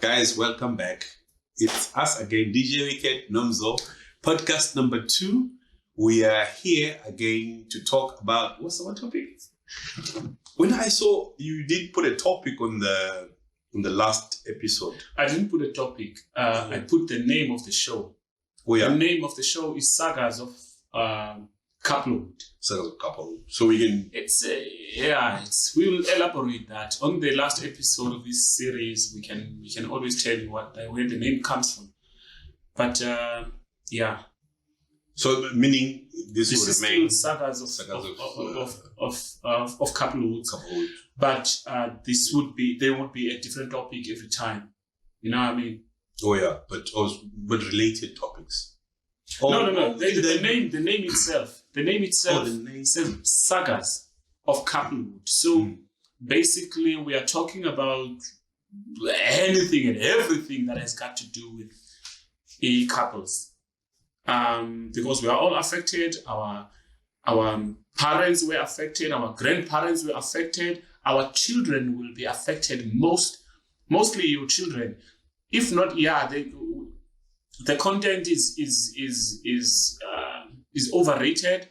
Guys, welcome back. It's us again, DJ Wicked Nomzo, podcast number 2. We are here again to talk about, what's the topic? When I saw you did put a topic on the last episode. I didn't put a topic. I put the name of the show. Oh, yeah. The name of the show is Sagas of Couplewood. Sagas of Couplewood. So we can... we will elaborate that. On the last episode of this series, we can always tell you where the name comes from. But, yeah. So meaning this will is remain... still Sagas of Couplewood. But there would be a different topic every time. You know what I mean? Oh yeah, but related topics. No. The name itself says Sagas of Couplewood. So basically, we are talking about anything and everything that has got to do with couples, because we are all affected. Our parents were affected. Our grandparents were affected. Our children will be affected. Mostly your children. If not, the content is overrated.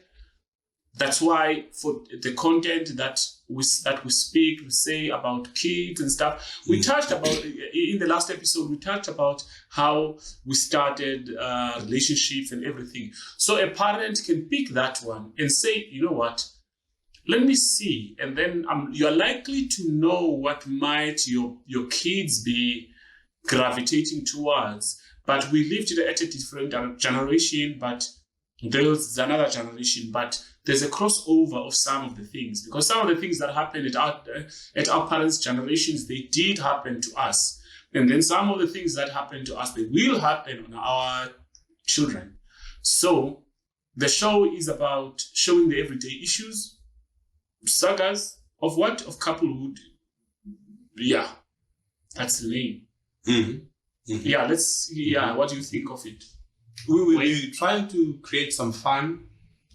That's why for the content that we say about kids and stuff, we touched about in the last episode. We touched about how we started relationships and everything. So a parent can pick that one and say, you know what? Let me see, and then you are likely to know what might your kids be gravitating towards. But we lived at a different generation, but there's another generation. But there's a crossover of some of the things, because some of the things that happened at our parents' generations, they did happen to us. And then some of the things that happened to us, they will happen on our children. So the show is about showing the everyday issues. Sagas of what? Of Couplewood. Yeah, that's the name. Mm-hmm. Yeah, what do you think of it? We will be trying to create some fun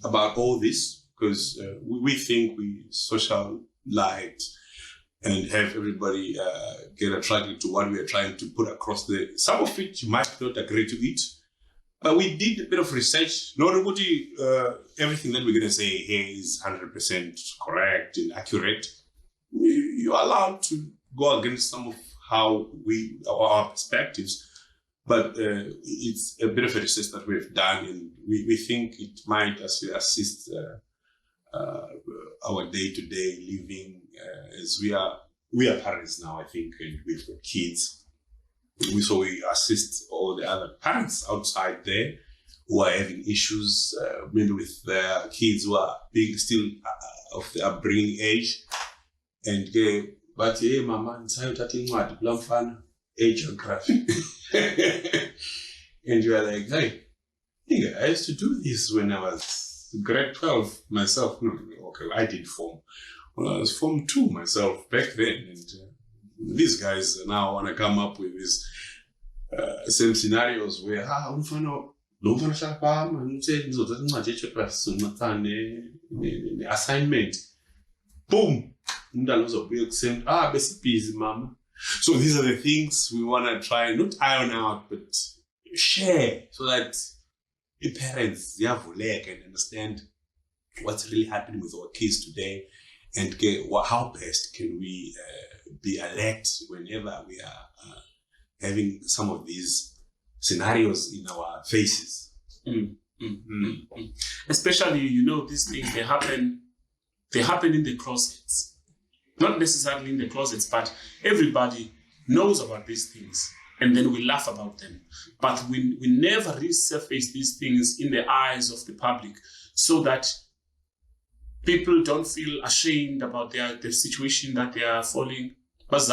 about all this, because we think we socialite and have everybody get attracted to what we are trying to put across there. Some of it you might not agree to it, but we did a bit of research. Not everything that we're going to say here is 100% correct and accurate. You're allowed to go against some of how our perspectives, but it's a bit of a research that we've done, and we think it might assist our day-to-day living, as we are parents now, I think, and we've got kids. So we assist all the other parents outside there who are having issues, maybe with their kids who are being still of the upbringing age, and but hey, mama, inside taking what fun geography, and you are like, hey, I used to do this when I was grade 12 myself. No, okay, I did form. Well, I was form 2 myself back then, and these guys now want to come up with these same scenarios where assignment, boom. Busy, mama. So these are the things we want to try, not iron out, but share, so that the parents can understand what's really happening with our kids today, and how best can we be alert whenever we are having some of these scenarios in our faces. Especially, these things, they happen in the closets. Not necessarily in the closets, but everybody knows about these things, and then we laugh about them. But we never resurface these things in the eyes of the public, so that people don't feel ashamed about the situation that they are falling. Abafazi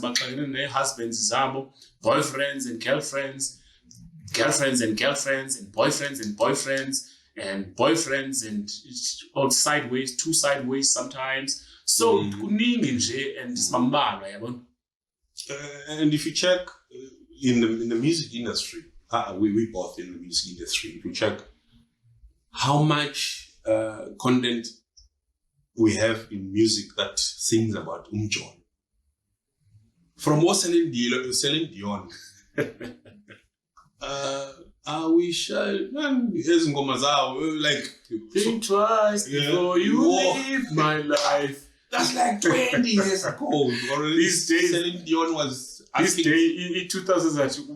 baxakene ne-husbands zabo, boyfriends and girlfriends, girlfriends and girlfriends, and boyfriends and boyfriends, and boyfriends, and all sideways, 2 sideways sometimes. So kuningi nje, and simambalwa yabona. And if you check in the music industry, we both in the music industry, if you check how much content we have in music that sings about John. From what Celine Dion. I wish like think twice before you live my life. That's like 20 years ago. These days, Celine Dion was this day in 2000,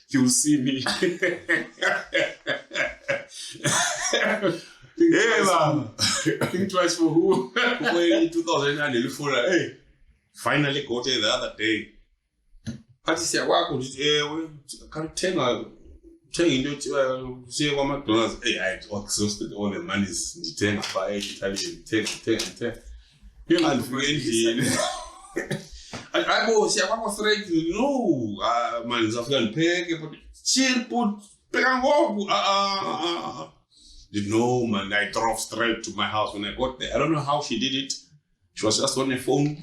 you'll see me. Think twice for who? In 2004, hey, finally got it the other day. But thenga into siye kwa-McDonald's. Hey, I exhausted all the money ndithenga phaa Italian ndithenga andifike endlini siyakwakho straight no man ndizawufika ndipheke but chill but pheka ngoku no man, I drove straight to my house when I got there. I don't know how she did it. She was just on her phone.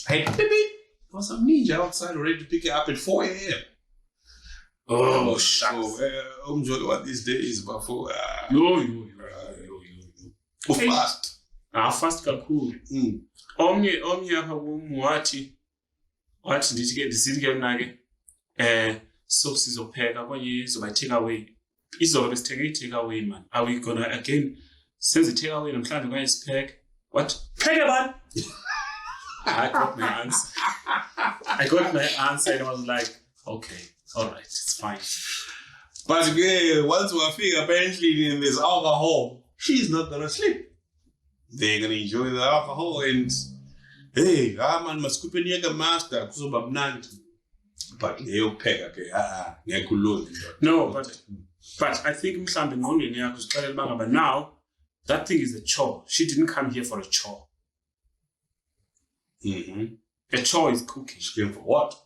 Hey baby, there was some ninja outside ready to pick her up at 4 a.m. Oh, shucks. So, what these days before fast. Fast kakhulu. Omnye apha kum wathi ndisithi ke mna ke so sizopheka kwenye izoba take away. Izolo besithenge i-take away man. Are we gonna again senze i-take away namhlanje kwenye sipheke? What? Pheke man. I got my answer and I was like, okay. All right, it's fine. But once we figure apparently in this alcohol, she's not gonna sleep. They're gonna enjoy the alcohol and hey, man, maskupeniega master kuzoba mnandi. But leyo pheka ke ngekulunga. No, but I think mhlambe ngqondweni yakho siqalela bangaba now that thing is a chore. She didn't come here for a chore. A chore is cooking. She came for what?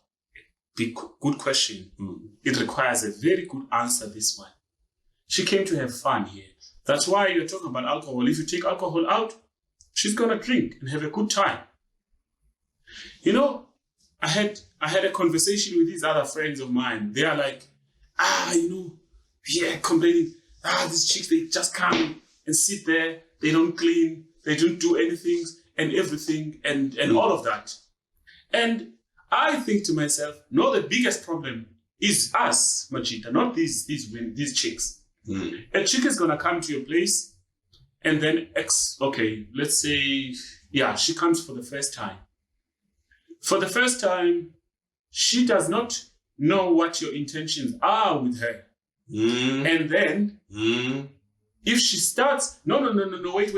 Good question. It requires a very good answer, this one. She came to have fun here. That's why you're talking about alcohol. If you take alcohol out, she's going to drink and have a good time. You know, I had a conversation with these other friends of mine. They are like, complaining, these chicks, they just come and sit there. They don't clean. They don't do anything and everything and all of that. And I think to myself, no, the biggest problem is us, Machita, not these chicks. A chick is gonna come to your place, and then let's say, she comes for the first time. For the first time, she does not know what your intentions are with her, and then if she starts, no, wait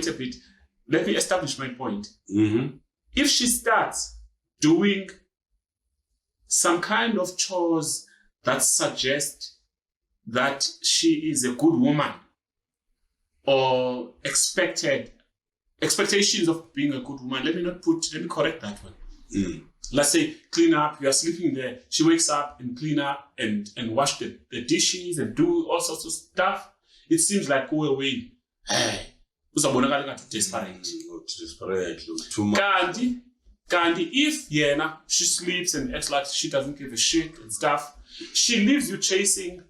a bit. Let me establish my point. If she starts doing some kind of chores that suggest that she is a good woman or expectations of being a good woman. Let me correct that one. Let's say clean up, you are sleeping there. She wakes up and clean up and wash the dishes and do all sorts of stuff. It seems like go away. Hey, desperate. Too much. Gandhi, if she sleeps and acts like she doesn't give a shit and stuff, she leaves you chasing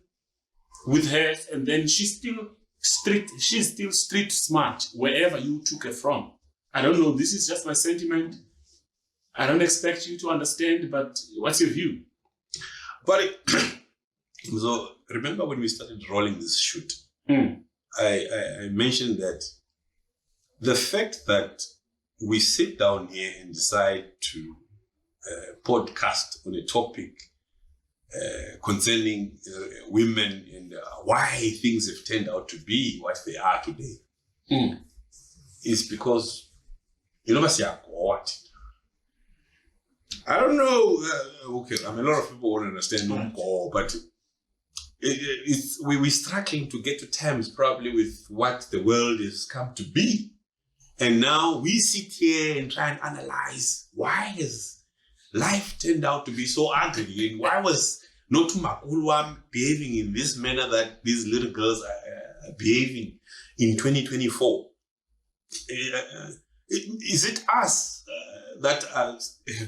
with her, and then she's still street smart wherever you took her from. I don't know, this is just my sentiment. I don't expect you to understand, but what's your view? But so remember when we started rolling this shoot, I mentioned that the fact that we sit down here and decide to podcast on a topic concerning women and why things have turned out to be what they are today is because, what? I don't know. A lot of people won't understand but we're struggling to get to terms probably with what the world has come to be. And now we sit here and try and analyze why has life turned out to be so ugly, and why was Notumakulwam behaving in this manner that these little girls are behaving in 2024? Is it us that have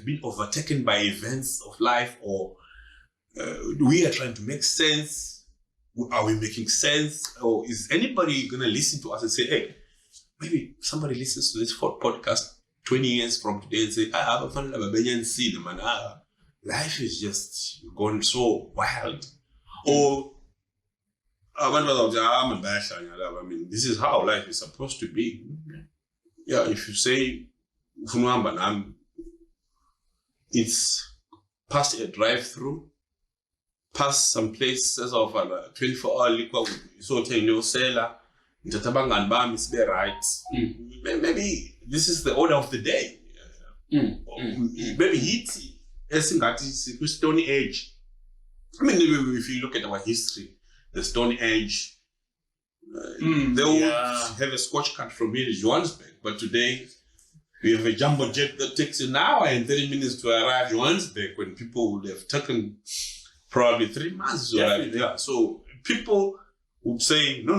been overtaken by events of life, or we are trying to make sense Are we making sense? Or is anybody going to listen to us and say, hey, maybe somebody listens to this podcast 20 years from today and say, life is just gone so wild. Or, I mean, this is how life is supposed to be. Yeah, if you say, it's past a drive-through, past some places of 24-hour liquor, so seller, right. Maybe this is the order of the day. Maybe it's Stone Age. I mean, if you look at our history, the Stone Age, they would have a Scotch cut from here to Johannesburg, but today we have a jumbo jet that takes an hour and 30 minutes to arrive in Johannesburg when people would have taken probably 3 months to arrive. Yeah. So people would say, no,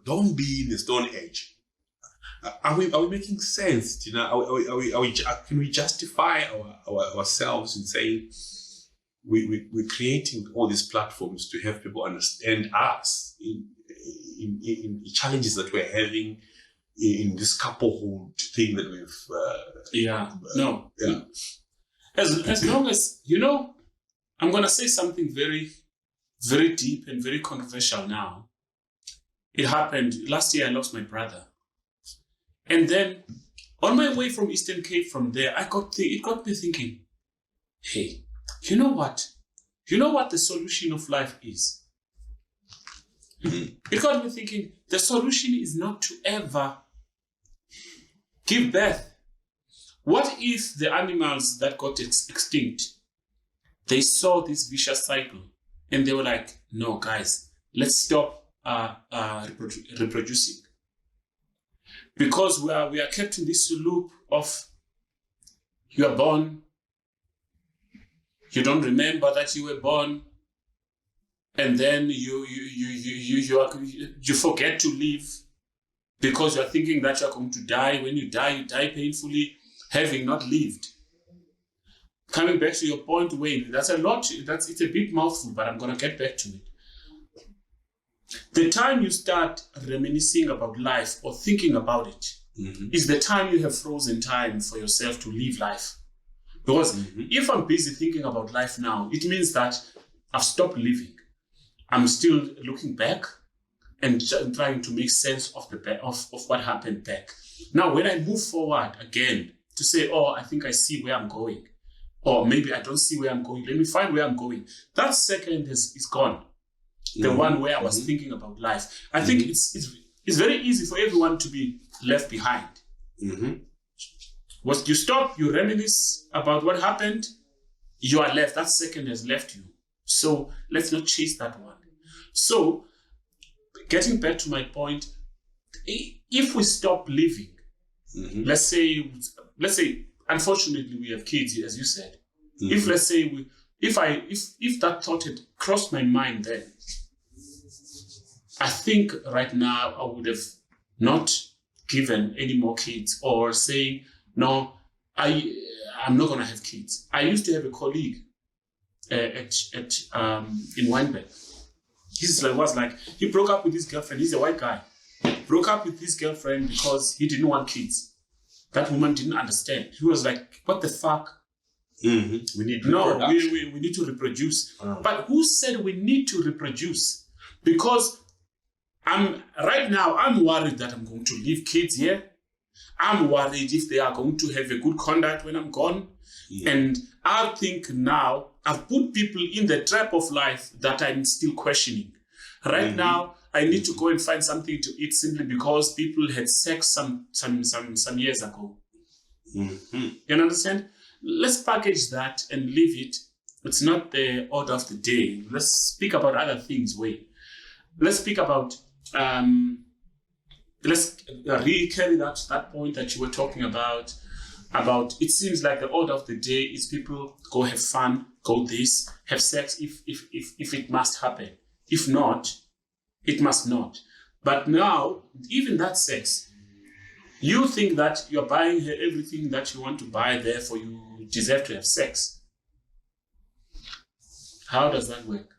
don't be in the Stone Age. Are we making sense? You know, can we justify ourselves in saying we're creating all these platforms to have people understand us in challenges that we're having in this couplehood thing that we've as long as I'm gonna say something very, very deep and very controversial now. It happened last year. I lost my brother, and then on my way from Eastern Cape from there, it got me thinking, hey, you know what the solution of life is? It got me thinking, the solution is not to ever give birth. What if the animals that got extinct, they saw this vicious cycle and they were like, no, guys, let's stop reproducing. Because we are kept in this loop of you are born, you don't remember that you were born, and then you forget to live because you are thinking that you are going to die. When you die painfully, having not lived. Coming back to your point, Wayne, that's a lot. It's a big mouthful, but I'm going to get back to it. The time you start reminiscing about life or thinking about it is the time you have frozen time for yourself to live life. Because if I'm busy thinking about life now, it means that I've stopped living. I'm still looking back and trying to make sense of what happened back. Now, when I move forward again to say, oh, I think I see where I'm going, or maybe I don't see where I'm going, let me find where I'm going. That second is gone. The one where I was thinking about life. I think it's very easy for everyone to be left behind. Once you stop, you reminisce about what happened, you are left. That second has left you. So let's not chase that one. So getting back to my point, if we stop living, let's say, unfortunately, we have kids, as you said. If let's say if that thought had crossed my mind then, I think right now I would have not given any more kids or saying, no, I'm not going to have kids. I used to have a colleague in Weinberg. He broke up with his girlfriend. He's a white guy. Broke up with his girlfriend because he didn't want kids. That woman didn't understand. He was like, what the fuck? We need we need to reproduce. But who said we need to reproduce? Because I'm worried that I'm going to leave kids here. I'm worried if they are going to have a good conduct when I'm gone. And I think now I've put people in the trap of life that I'm still questioning. Right now, I need to go and find something to eat simply because people had sex some years ago. You understand? Let's package that and leave it. It's not the order of the day. Let's speak about other things, Wayne. Let's speak about let's re-carry that point that you were talking about it seems like the order of the day is people go have fun, go this, have sex if it must happen. If not, it must not. But now, even that sex, you think that you're buying her everything that you want to buy, therefore you deserve to have sex. How does that work?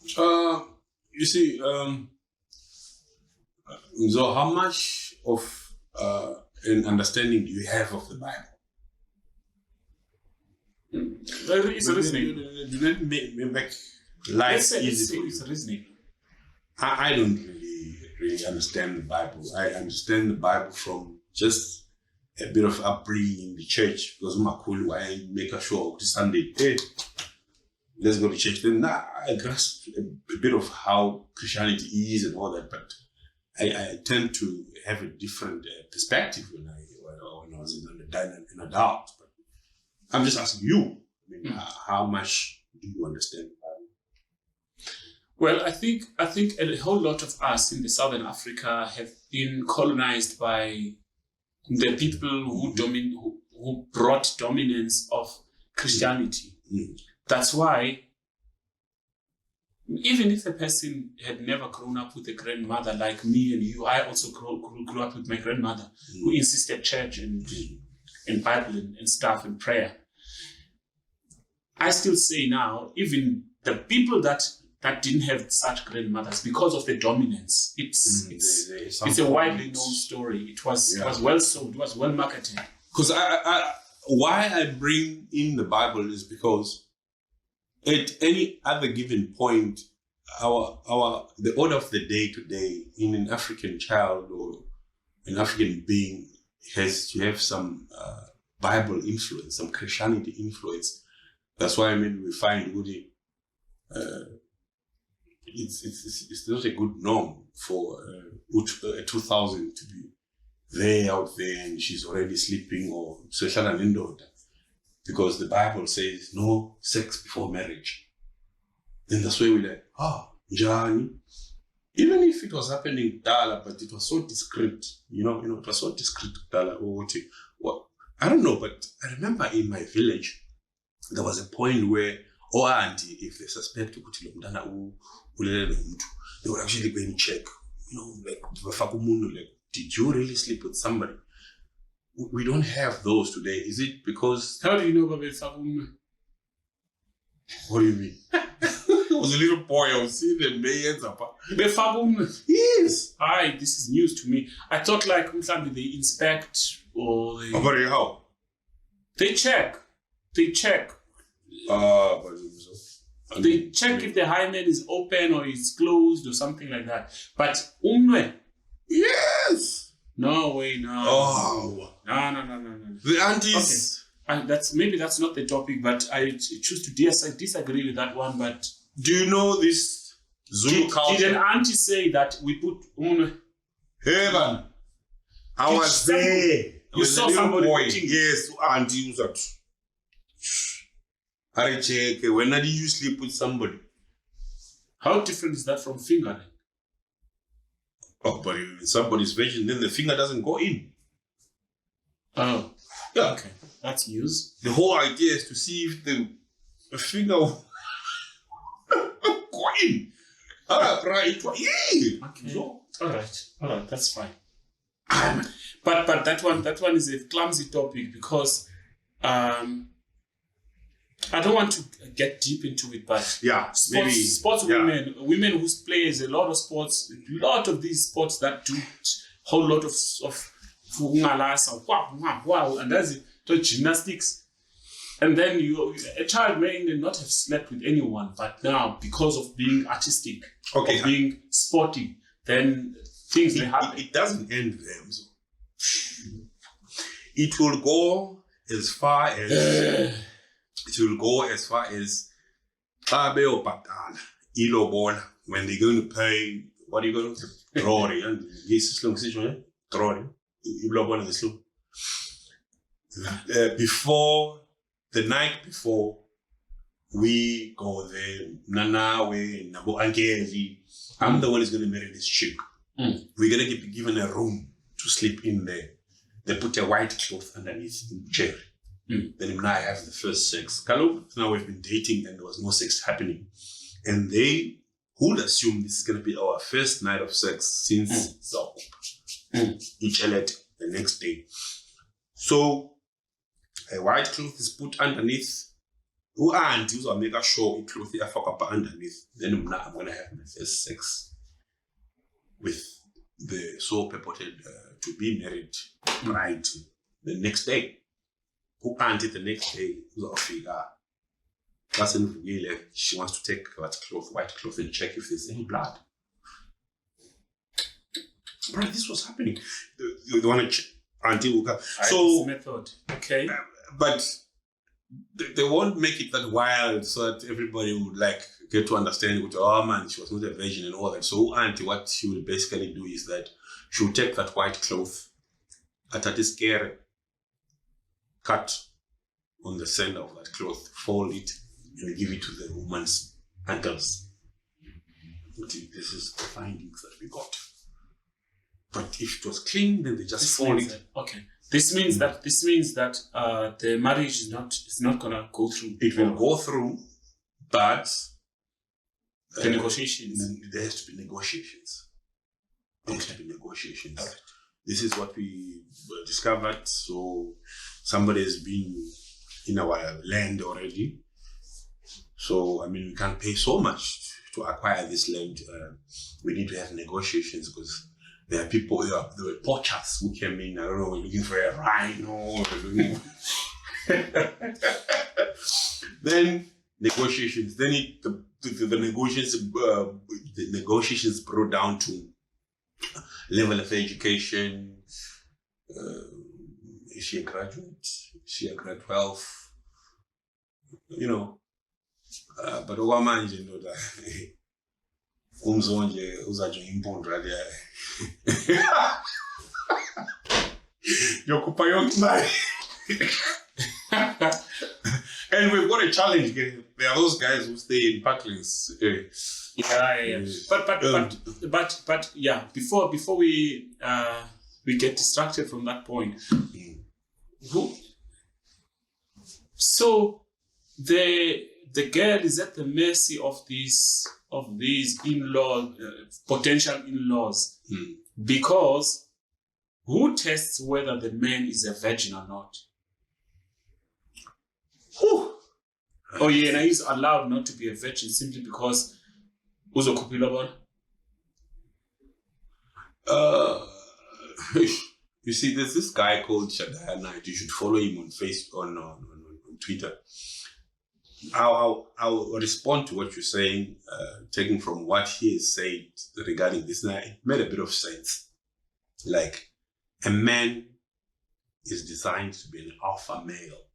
You see, so how much of an understanding do you have of the Bible? It's reasoning. Do that make life easy? It's reasoning. I don't really understand the Bible. I understand the Bible from just a bit of upbringing in the church, because I make sure Sunday, hey, let's go to church. Then I grasp a bit of how Christianity is and all that, but I tend to have a different perspective when I was an adult. But I'm just asking you, how much do you understand the Bible? Well, I think a whole lot of us in the Southern Africa have been colonized by the people who brought dominance of Christianity. That's why, even if a person had never grown up with a grandmother like me and you, I also grew up with my grandmother who insisted church and Bible and stuff and prayer. I still say now, even the people that didn't have such grandmothers, because of the dominance, it's a widely known story. It was well sold, it was well marketed. Because why I bring in the Bible is because at any other given point, the order of the day today in an African child or an African being has to have some Bible influence, some Christianity influence. That's why we find Woody. It's not a good norm for a 2000 to be there out there and she's already sleeping or social and because the Bible says no sex before marriage. Then that's why we're like, Njani. Even if it was happening Dala, but it was so discreet, it was so discreet Dala. I don't know, but I remember in my village there was a point where auntie, if they suspect ukuthi lo mntana ulele nomuntu, they would actually go and check, like, did you really sleep with somebody? We don't have those today. Is it because... How do you know about Befakum? What do you mean? I was a little boy, I was seeing the mayors apart. Befakum? Yes. This is news to me. I thought like they inspect or they... How? They check. They check if the hymen is open or it's closed or something like that. But yes. No way, no. Oh. No. The aunties. Okay. That's not the topic, but I choose to disagree with that one. But do you know this Zulu culture? Did an auntie say that we put Heaven. I was there. You saw somebody putting. Yes, auntie was that. When did you sleep with somebody? How different is that from fingering? Oh, but if somebody's virgin, then the finger doesn't go in. Oh. Yeah. Okay. That's news. The whole idea is to see if the finger go in. Right. Yeah. Okay. All right. That's fine. But that one is a clumsy topic because I don't want to get deep into it, but sports women who play a lot of sports, a lot of these sports that do whole lot of wow, and that's it, gymnastics. And then a child may not have slept with anyone, but now because of being artistic, or being sporty, then things may happen. It doesn't end there. So. It will go as far as ilobola, when they're going to pay, what are you going to Drori? And yes, Drori. Ilobola the slow. Before the night before, we go there. Nana, we Nabo Angeli. I'm the one who's going to marry this chick. We're going to be given a room to sleep in there. They put a white cloth underneath the chair. Then him and I have the first sex. Now we've been dating and there was no sex happening. And they would assume this is going to be our first night of sex since each elect the next day. So a white cloth is put underneath U-auntie uzawumake sure icloth iyafakwa apha underneath. Then I'm going to have my first sex with the so purported to be married bride the next day. U-auntie the next day uzawufika. She wants to take that cloth, white cloth, and check if there's any blood. Bro, this was happening. The one auntie will come. So method, okay. But they won't make it that wild so that everybody would like get to understand. Oh man, she was not a virgin and all that. So auntie, what she will basically do is that she will take that white cloth, at this scare, cut on the center of that cloth, fold it, and give it to the woman's ankles. This is the findings that we got. But if it was clean, then they just fold it. Okay. This means that the marriage is not gonna go through. It will go through, but the negotiations. There has to be negotiations. There has to be negotiations. Right. This is what we discovered. So somebody has been in our land already. So, I mean, we can't pay so much to acquire this land. We need to have negotiations because there are people, there were poachers who came in, I don't know, looking for a rhino. Then negotiations. Then the negotiations brought down to level of education. Is she a graduate? Is she a grade 12? You know. But okwamanje ndoda umzonje uzajonga impondo rally yokupa yonke imali. And we've got a challenge. There are those guys who stay in Parklands. Yeah. But yeah. Before we get distracted from that point, so the girl is at the mercy of these in-laws, potential in-laws, because who tests whether the man is a virgin or not? Oh yeah, now he's allowed not to be a virgin simply because uzokupilabona. You see, there's this guy called Shadaya Knight. You should follow him on Facebook, on Twitter. I'll respond to what you're saying, taking from what he has said regarding this. Now, it made a bit of sense. Like, a man is designed to be an alpha male.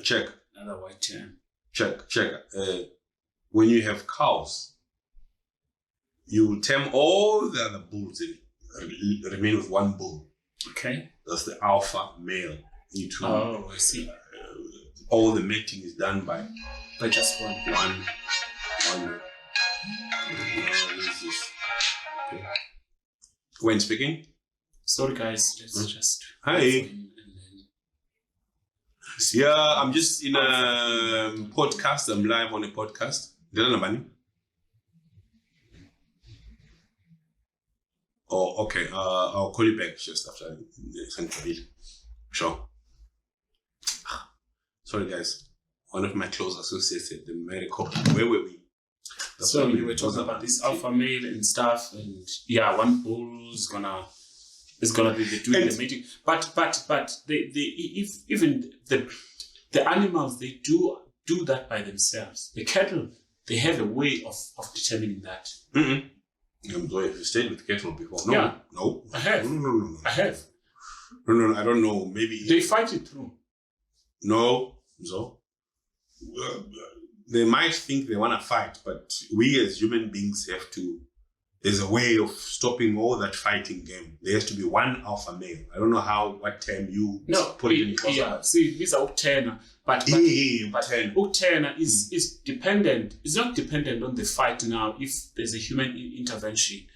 Check. Another white term. Check. When you have cows, you will tame all the other bulls and remain with one bull. Okay. That's the alpha male. I see. All the mating is done by just one. One. Okay. When speaking? Sorry guys, let's just. Hi. Yeah, I'm just in a podcast. I'm live on a podcast. Oh, okay. I'll call you back just after the Sure. Sorry, guys. One of my close associates said the medical. Where were we? So you were talking about this alpha male and stuff, and yeah, one bull is gonna be doing the mating. But even the animals, they do that by themselves. The cattle, they have a way of determining that. I'm sorry, have you stayed with cattle before? No. Yeah. No. I have. No. I have. No, I don't know. Maybe they fight it through. No. So they might think they want to fight, but we as human beings have to. There's a way of stopping all that fighting game. There has to be one alpha male. I don't know what term you put it in. Yeah, see, these are Uktena, but Uktena is dependent. It's not dependent on the fight now. If there's a human intervention,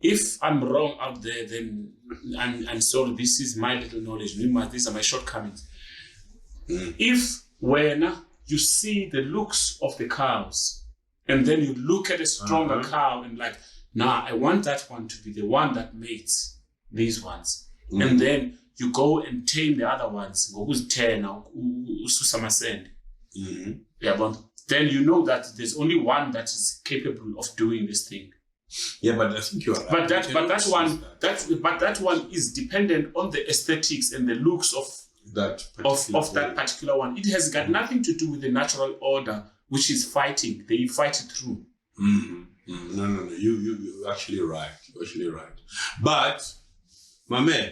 if I'm wrong out there, then I'm sorry. This is my little knowledge. These are my shortcomings. If when you see the looks of the cows, and then you look at a stronger cow and I want that one to be the one that mates these ones. And then you go and tame the other ones. Yeah, but then you know that there's only one that is capable of doing this thing. Yeah, but I think you are right. But that one is dependent on the aesthetics and the looks of that particular one. It has got nothing to do with the natural order, which is fighting. They fight it through. No. You're actually right. You're actually right. But, my man,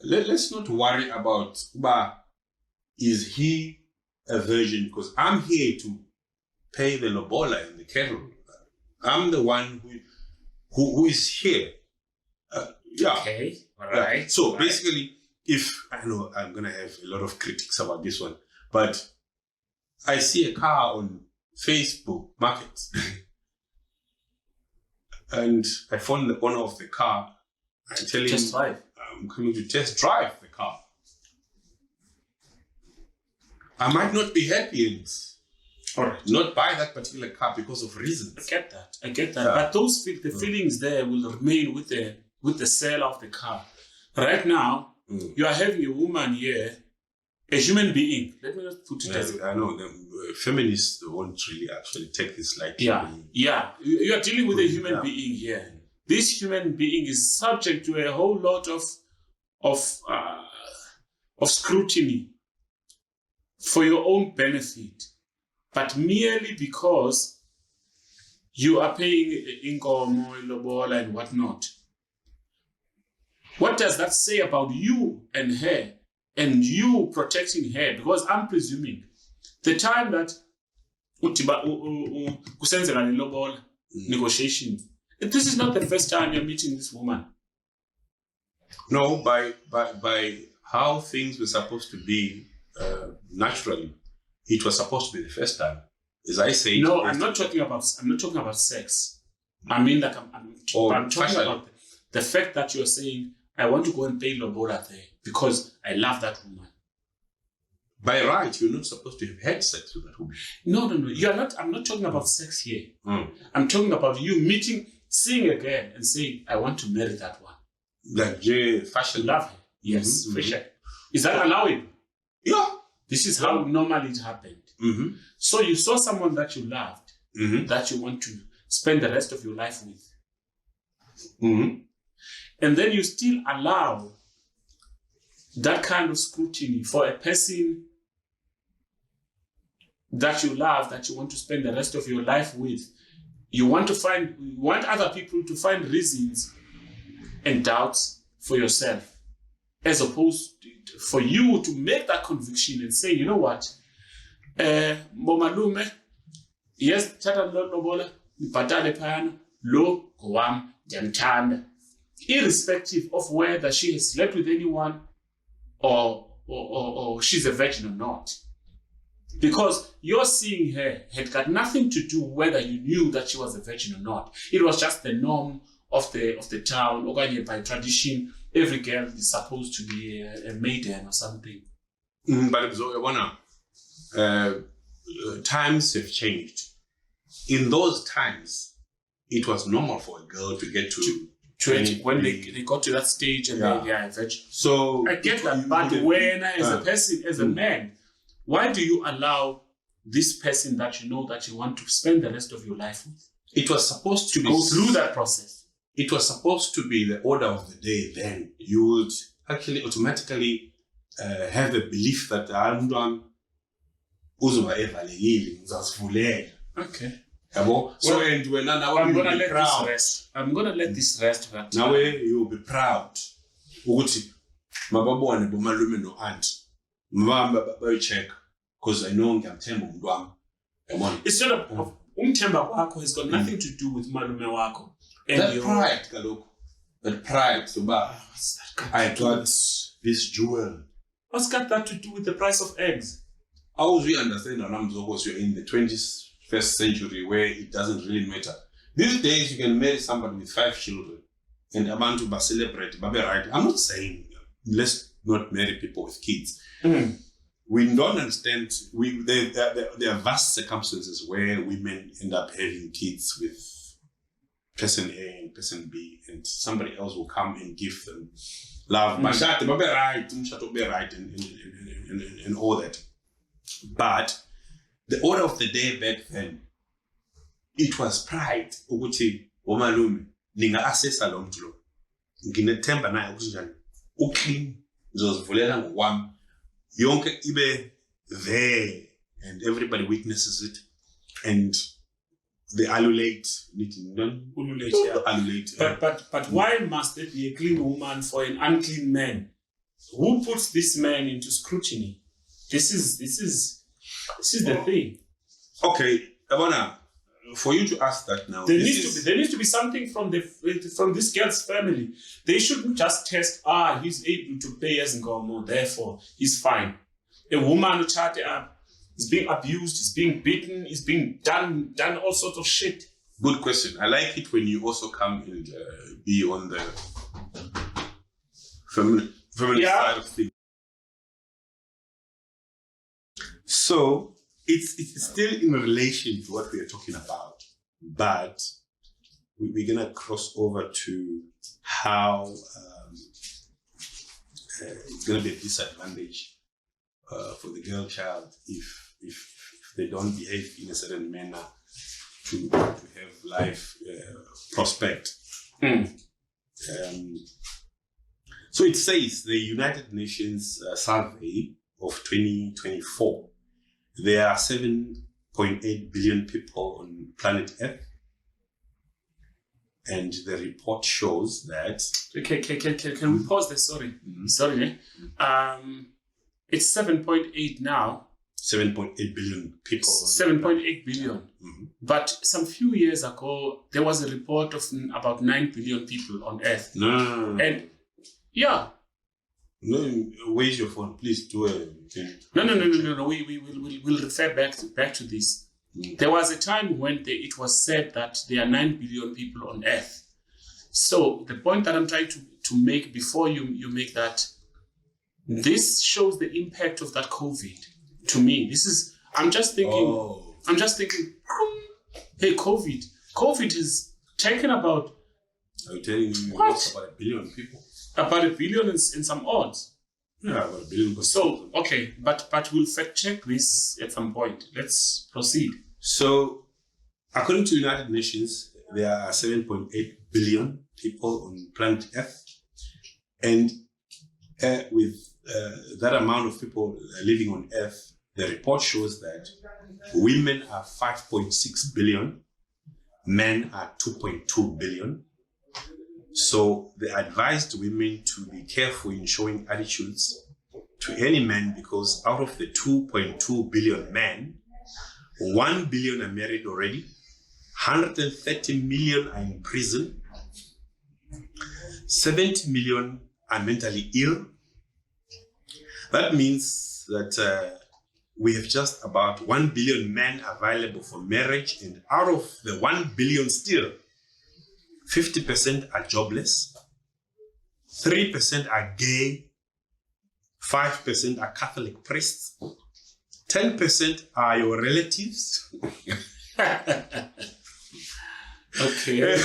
let's not worry about, is he a virgin? Because I'm here to pay the lobola and the cattle. I'm the one who is here. Okay, all right. Yeah. So basically, if I know I'm going to have a lot of critics about this one, but I see a car on Facebook Market and I phone the owner of the car and tell him I'm coming to test drive the car. I might not be happy and not buy that particular car because of reasons. I get that. But those the feelings there will remain with the seller of the car. Right now, you are having a woman here, a human being. Let me just put it as I know the feminists won't really actually take this lightly. Yeah. You are dealing with a human being here. This human being is subject to a whole lot of scrutiny for your own benefit, but merely because you are paying inkomo, lobola, and whatnot. What does that say about you and her, and you protecting her? Because I'm presuming the time that negotiations, this is not the first time you're meeting this woman. No, by how things were supposed to be naturally, it was supposed to be the first time. As I say, no, I'm not talking about sex. I mean, like I'm talking about the fact that you're saying, I want to go and pay lobola there because I love that woman. By right, you're not supposed to have had sex with that woman. No. You're not. I'm not talking about sex here. I'm talking about you seeing a girl and saying, I want to marry that one. Like fashion. Love her. Yes, fashion. Is that allowing? Yeah. This is how normally it happened. So you saw someone that you loved, that you want to spend the rest of your life with. And then you still allow that kind of scrutiny for a person that you love, that you want to spend the rest of your life with. You want other people to find reasons and doubts for yourself, as opposed to, for you to make that conviction and say, you know what, Momalume, yes, tata lobola, nipatale payana, lo goam jamtanda. Irrespective of whether she has slept with anyone or she's a virgin or not. Because your seeing her had got nothing to do whether you knew that she was a virgin or not. It was just the norm of the town, or by tradition, every girl is supposed to be a maiden or something. But times have changed. In those times, it was normal for a girl to get to 20 when they got to that stage and they are a virgin. So I get that, but when as a person, as a man, why do you allow this person that you know that you want to spend the rest of your life with? It was supposed to go through that process. It was supposed to be the order of the day. Then you would actually automatically have a belief that okay. So and when now I'm gonna let this rest. I'm gonna let this rest. But now you'll be proud. Ukuthi mababone bomalume no aunt. Mama bayocheck because I know ngiyamthemba umuntu wami. It's not a umthemba wakho has got nothing to do with malume wakho. That pride kaloku. That pride so I got this jewel. What's got that to do with the price of eggs? How do we understand because you're in the 21st century where it doesn't really matter. These days you can marry somebody with 5 children and abantu ba celebrate, ba be right. I'm not saying let's not marry people with kids. We don't understand. There are vast circumstances where women end up having kids with person A and person B, and somebody else will come and give them love. Mashate, babe right, umshado be right, and all that. But the order of the day back then, it was pride. Ukuthi omalume ninga assessa lo muntu lo. Nginethemba naye ukuthi uclean, ngizozivulela ngokwami. Yonke ibe there, and everybody witnesses it, and they allulate. But why must there be a clean woman for an unclean man? Who puts this man into scrutiny? This is the thing. Okay, Abona, for you to ask that now, there needs to be something from this girl's family. They shouldn't just test. He's able to pay as Ngomo, therefore he's fine. A woman who chatted up is being abused, is being beaten, is being done all sorts of shit. Good question. I like it when you also come and be on the family side of things. So it's still in relation to what we are talking about, but we're gonna cross over to how it's gonna be a disadvantage for the girl child if they don't behave in a certain manner to have life prospect. So it says the United Nations survey of 2024. There are 7.8 billion people on planet Earth, and the report shows that. Can we pause there? Sorry. Sorry. It's 7.8 now. 7.8 billion people. 7.8 billion. But some few years ago, there was a report of about 9 billion people on Earth. No. And yeah. No, where's your phone? Please do a thing. No. We'll refer back to this. There was a time when it was said that there are 9 billion people on Earth. So the point that I'm trying to make before you make that, this shows the impact of that COVID. To me, I'm just thinking, hey, COVID has taken about. I'm telling you, what? About 1 billion people. About 1 billion and some odds. Yeah, about 1 billion. So, okay, but we'll fact check this at some point. Let's proceed. So, according to United Nations, there are 7.8 billion people on planet Earth. And with that amount of people living on Earth, the report shows that women are 5.6 billion, men are 2.2 billion. So they advised women to be careful in showing attitudes to any man, because out of the 2.2 billion men, 1 billion are married already, 130 million are in prison, 70 million are mentally ill. That means that we have just about 1 billion men available for marriage, and out of the 1 billion still, 50% are jobless, 3% are gay, 5% are Catholic priests, 10% are your relatives. Okay.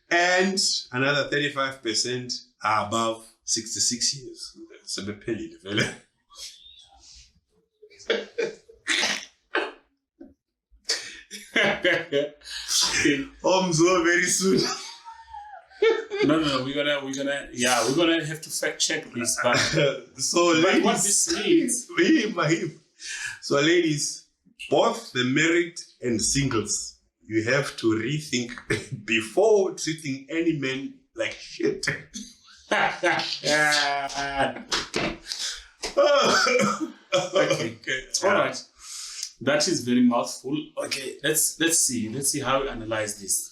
And another 35% are above 66 years. So very soon. No, we're gonna have to fact check this. But ladies, what this means, so ladies, both the married and singles, you have to rethink before treating any man like shit. Okay. All right. That is very mouthful. Okay, let's see how we analyze this.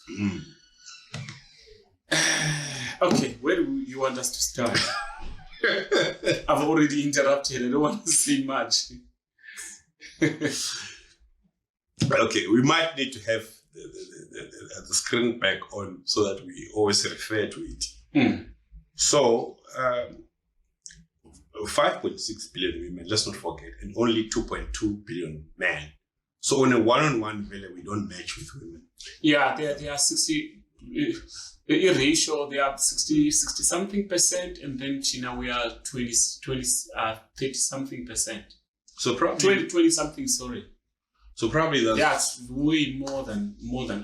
Okay, where do you want us to start? I've already interrupted. I don't want to say much. Okay, we might need to have the screen back on so that we always refer to it. So, 5.6 billion women, let's not forget, and only 2.2 billion men. So on a one-on-one level, we don't match with women. Yeah, they are 60. In ratio, they are 60 something percent, and then China we are 30 something percent. So probably 20 something. Sorry. So probably that's way more than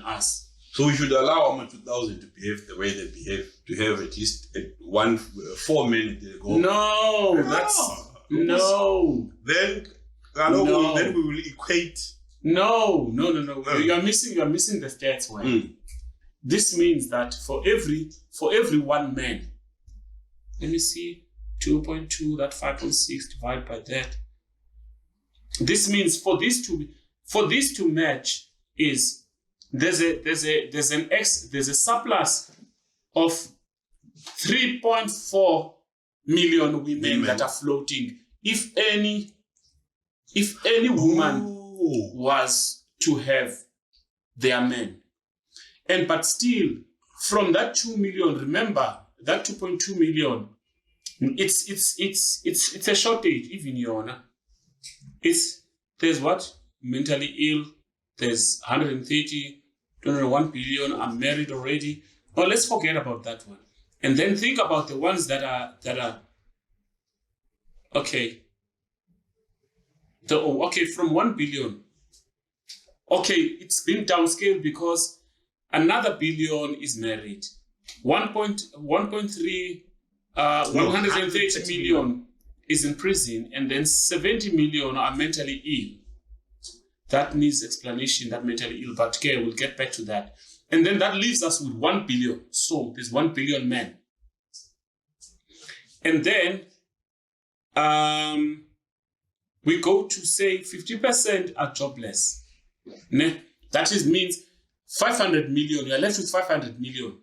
us. So we should allow Oma 2000 to behave the way they behave, to have at least 4 men at the goal. No, that's no. Then we will equate. No. You are missing the stats. Well, this means that for every 1 man, let me see, 2.2, that 5.6 divided by that. This means for this to match is there's a surplus of 3.4 million women that are floating. If any woman was to have their men, but still from that 2 million, remember that 2.2 million, it's a shortage. Even your honor, there's what mentally ill. There's 130, 201 billion are married already. But let's forget about that one. And then think about the ones that are okay. From 1 billion. Okay, it's been downscaled because another billion is married. 1.3, 130 million is in prison, and then 70 million are mentally ill. That needs explanation, that mentally ill, but okay, we'll get back to that. And then that leaves us with 1 billion. So there's 1 billion men. And then we go to say 50% are jobless. That means 500 million, you're left with 500 million.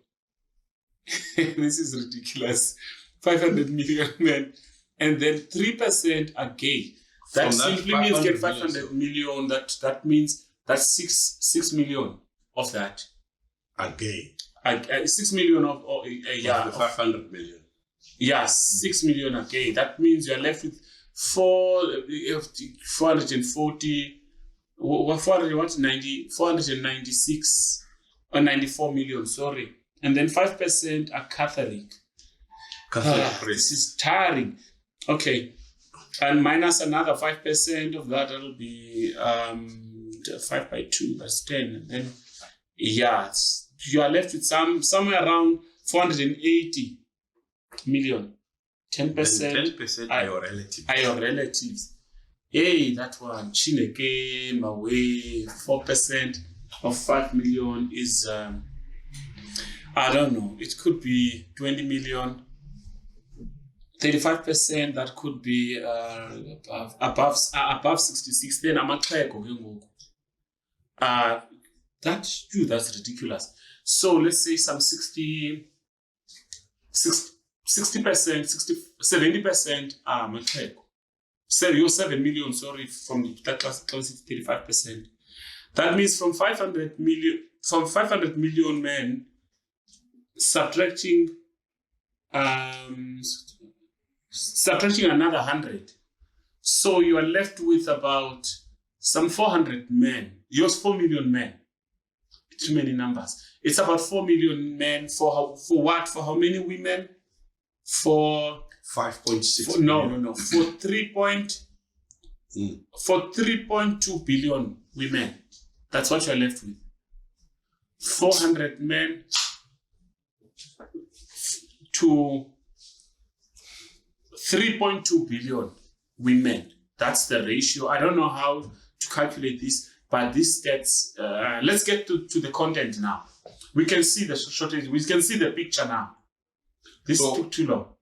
This is ridiculous. 500 million men. And then 3% are gay. That simply means get 500 million. That means that's 6 million of that are gay. 6 million of the 500 million. Yeah, 6 million are gay. That means you're left with 496 or 94 million. Sorry, and then 5% are Catholic. This is tiring. Okay. And minus another 5% of that, it'll be 5 by 2, that's 10. And then, you are left with somewhere around 480 million. 10% are your relatives. Are your relatives. Hey, that one, Chineke, Mawe, 4% of 5 million is, I don't know, it could be 20 million. 35%, that could be above 66. Then I'm that's ridiculous. So let's say some 60%, 70% are Matreko. You're 7 million, sorry, from that class 35%. That means from 500 million men, subtracting another 100. So you are left with about some 400 men. Yours 4 million men. Too many numbers. It's about 4 million men for what? For how many women? For 5.6. No. For 3.2 billion women. That's what you're left with. 400 men to 3.2 billion women. That's the ratio. I don't know how to calculate this, but these stats, let's get to the content now. We can see the shortage. We can see the picture now. This took too long.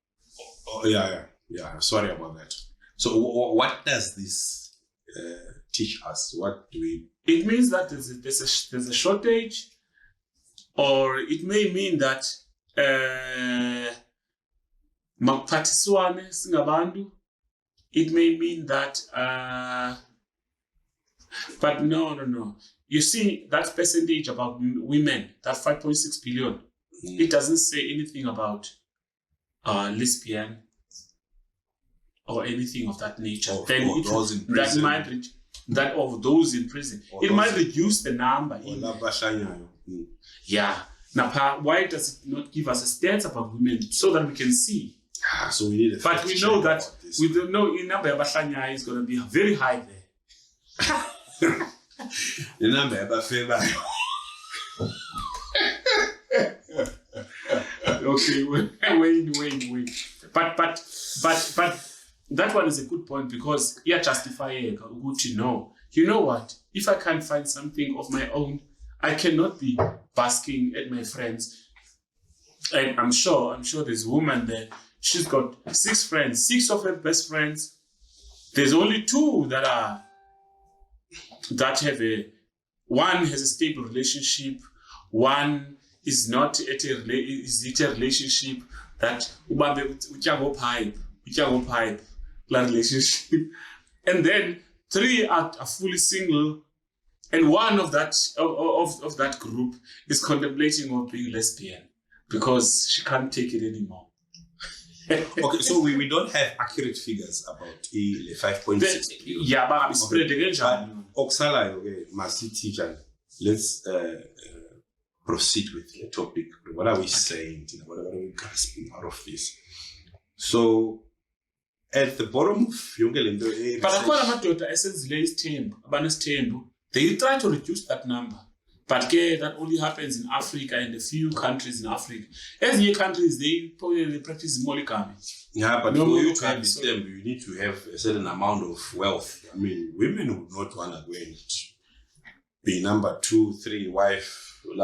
Yeah. Sorry about that. So what does this teach us? What do we... It means that there's a shortage, or it may mean that it may mean that but no. You see that percentage about women, that 5.6 billion, it doesn't say anything about lesbian or anything of that nature. Then that marriage, that of those in prison. It might reduce the number. Yeah. Now, why does it not give us a stats about women so that we can see? So we need a but we know that we don't know in number of Bashanya is going to be very high there. The number of okay, wait. But that one is a good point because you justify good to know. You know what? If I can't find something of my own, I cannot be basking at my friends. And I'm sure there's a woman there. She's got 6 friends, 6 of her best friends. There's only 2 that have one has a stable relationship, one is not at a relationship that pipe relationship, and then 3 are fully single, and one of that group is contemplating on being lesbian because she can't take it anymore. Okay, so we don't have accurate figures about the 5.6. Yeah, but I'm spreading it. Oksala, okay, let's proceed with the topic. What are we saying? What are we grasping out of this? So, at the bottom of Yongelendo, they try to reduce that number. But that only happens in Africa and a few countries in Africa. As the countries, they practice monogamy. Yeah, but for you to have this term, you need to have a certain amount of wealth. I mean, women would not want to go and be number 2, 3 wife. So, and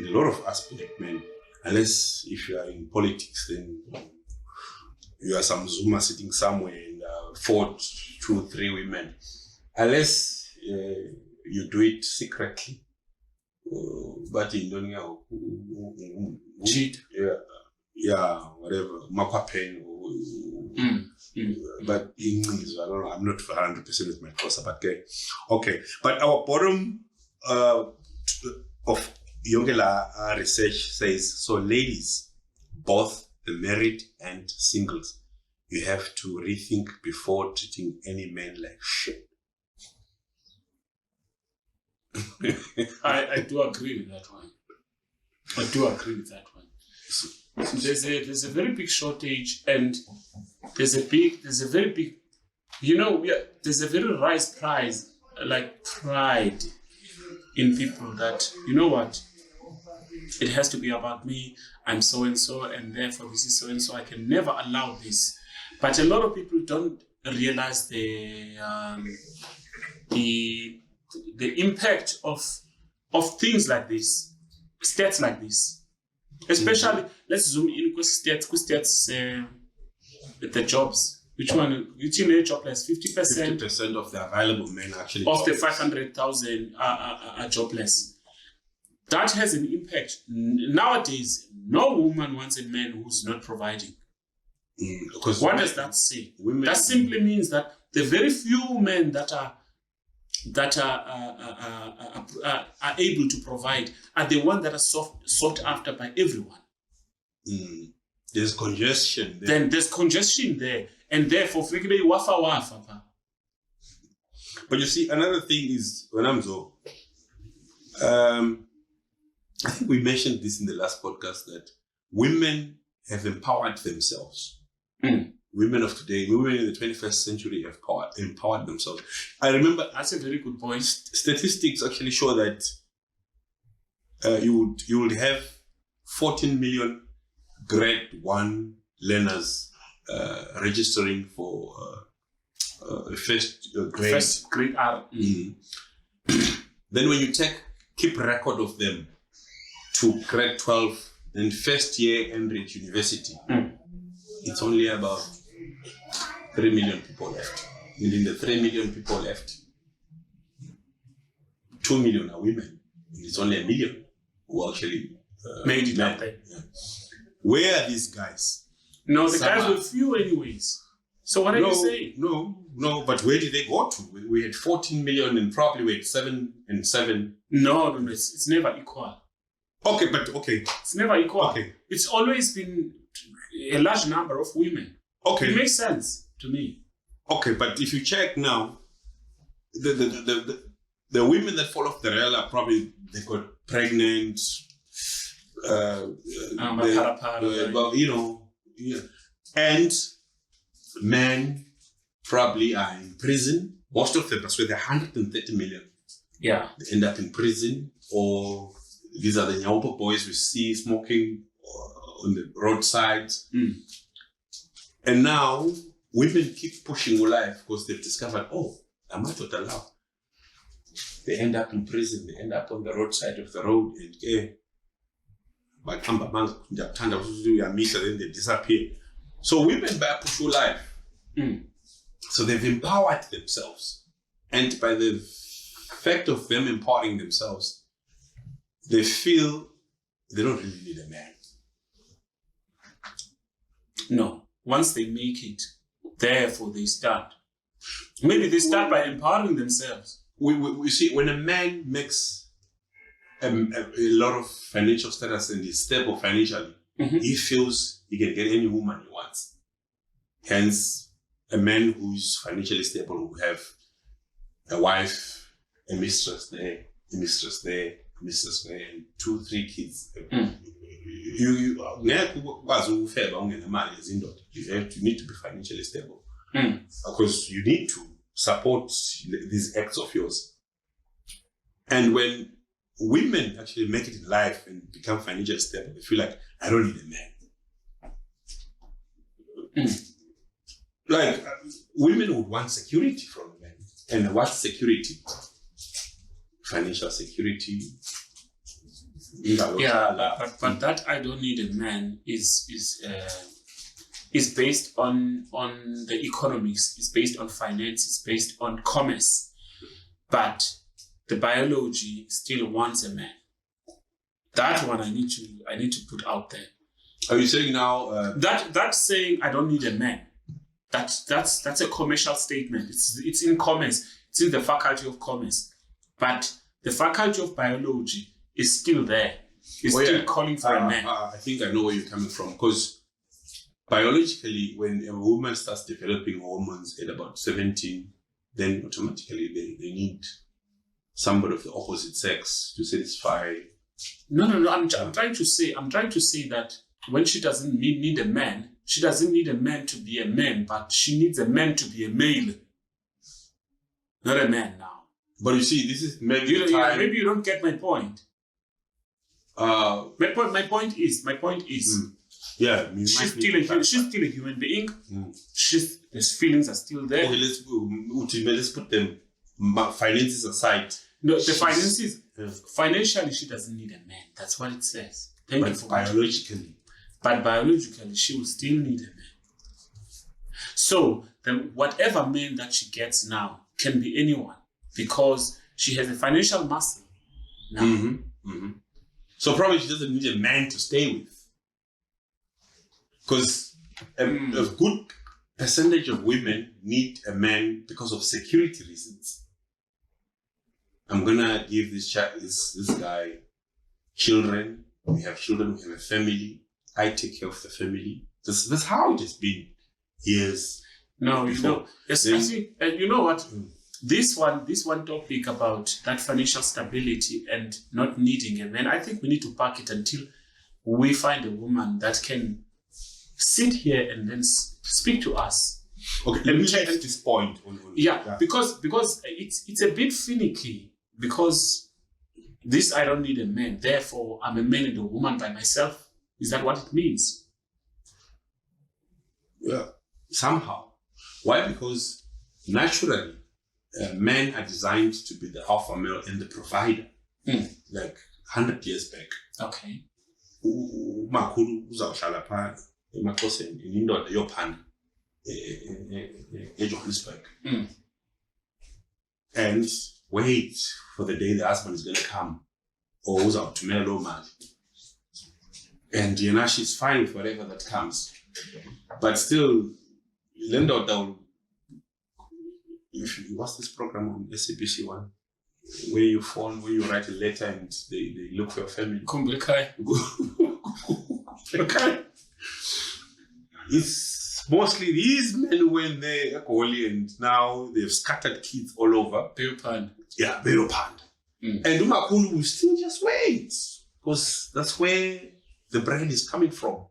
a lot of aspect men, unless if you are in politics, then you are some Zuma sitting somewhere and 4, 2, 3 women. Unless you do it secretly, but in Donia, cheat, whatever, makwapen, but in English, I don't know. I'm not 100% with my course, but okay. But our bottom of Yongela research says, so ladies, both the married and singles, you have to rethink before treating any man like shit. I do agree with that one. So there's a very big shortage, and there's a very big, there's a very pride in people that, you know what, it has to be about me, I'm so and so, and therefore this is so and so, I can never allow this. But a lot of people don't realize the impact of things like this, stats like this. Especially, let's zoom in with stats, the jobs. Which in the jobless? 50%. 50% of the available men actually. Of the 500,000 are jobless. That has an impact. Nowadays, no woman wants a man who's not providing. What does that say? That simply means that the very few men that are able to provide are the ones that are sought after by everyone. There's congestion there. Then there's congestion there, and therefore wafa. But you see, another thing is when I'm so, I think we mentioned this in the last podcast that women have empowered themselves. Women of today, women in the 21st century have empowered themselves. I remember, that's a very good point. Statistics actually show that you would have 14 million grade 1 learners registering for first grade R. Then when you keep record of them to grade 12 and first year Enrich University, it's only about 3 million people left. And in the 3 million people left, 2 million are women. And it's only 1 million who actually made it up there. Yeah. Where are these guys? No, the guys were few anyways. So what are you saying? No, but where did they go to? We had 14 million and probably we had 7 and 7. No, it's never equal. Okay. It's never equal. Okay. It's always been a large number of women. Okay. It makes sense to me. Okay, but if you check now, the women that fall off the rail are probably they got pregnant. Well, you know, yeah. And men probably are in prison. Most of them, that's where they're 130 million. Yeah. They end up in prison, or these are the Nyaupo boys we see smoking on the roadsides. And now women keep pushing life because they've discovered, oh, I'm not allowed. They end up in prison, they end up on the roadside of the road, and then they disappear. So women push life. So they've empowered themselves. And by the fact of them empowering themselves, they feel they don't really need a man. No. Once they make it, therefore they start. Maybe they start by empowering themselves. We see when a man makes a lot of financial status and is stable financially, he feels he can get any woman he wants. Hence, a man who's financially stable will have a wife, a mistress there, a mistress there, a mistress there, and 2-3 kids. You need to be financially stable because you need to support these acts of yours. And when women actually make it in life and become financially stable, they feel like, I don't need a man. Like, women would want security from men. And what's security? Financial security. Yeah, but that I don't need a man is based on the economics, it's based on finance, it's based on commerce. But the biology still wants a man. That one I need to put out there. Are you saying now that's saying I don't need a man? That's a commercial statement. It's in commerce. It's in the faculty of commerce. But the faculty of biology is still there. It's still calling for a man. I think I know where you're coming from, because biologically, when a woman starts developing hormones at about 17, then automatically they need somebody of the opposite sex to satisfy. No. I'm trying to say that when she doesn't need a man, she doesn't need a man to be a man, but she needs a man to be a male. Not a man now. But you see, this is maybe maybe you don't get my point. My point is. Yeah, she's still a human being. His feelings are still there. Okay, let's put them finances aside. No, the finances. Financially, she doesn't need a man. That's what it says. Thank you for biologically. But biologically, she will still need a man. So then, whatever man that she gets now can be anyone, because she has a financial muscle now. So probably she doesn't need a man to stay with, because a good percentage of women need a man because of security reasons. I'm gonna give this guy children. We have children. We have a family. I take care of the family. That's how it has been years. No, before. You know what? This one topic about that financial stability and not needing a man, I think we need to park it until we find a woman that can sit here and then speak to us. Okay, let me check this point. Because it's a bit finicky, because this I don't need a man, therefore I'm a man and a woman by myself. Is that what it means? Yeah, somehow. Why? Because naturally, men are designed to be the alpha male and the provider. Like 100 years back. Okay. Umakhulu uzawuhlala phansi emaXhoseni indoda yophanda eJohannesburg. And wait for the day the husband is going to come, or uzawuthumela loo mali. And she's fine with whatever that comes. But still, what's this program on SABC one? Where you phone, where you write a letter and they look for your family. Kumblikai. It's mostly these men when they're holy and now they've scattered kids all over. Yeah, Bero Pand. And Umakulu will still just wait because that's where the brain is coming from.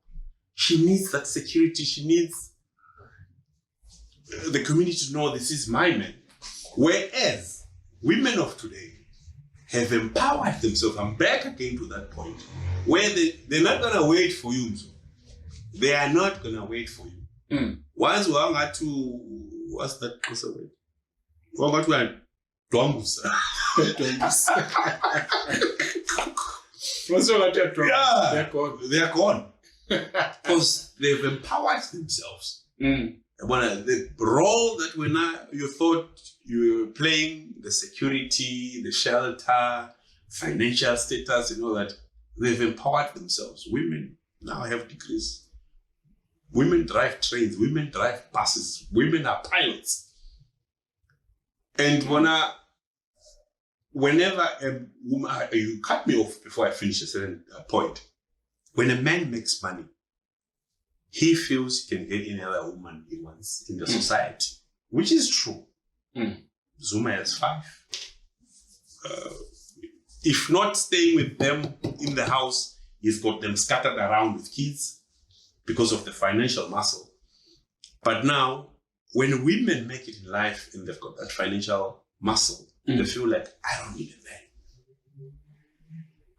She needs that security. She needs the community to know this is my man. Whereas women of today have empowered themselves. I'm back again to that point where they're not going to wait for you. They are not going to wait for you. Once we are to, what's that word? We're going to Dwambusa. Yeah, they're gone. They're gone. Because they've empowered themselves. The role that you thought you were playing, the security, the shelter, financial status, and all that, they've empowered themselves. Women now have degrees. Women drive trains. Women drive buses. Women are pilots. And whenever a woman, you cut me off before I finish a certain point. When a man makes money, he feels he can get any other woman he wants in the society, which is true. Zuma has 5. If not staying with them in the house, he's got them scattered around with kids because of the financial muscle. But now, when women make it in life and they've got that financial muscle, they feel like, I don't need a man.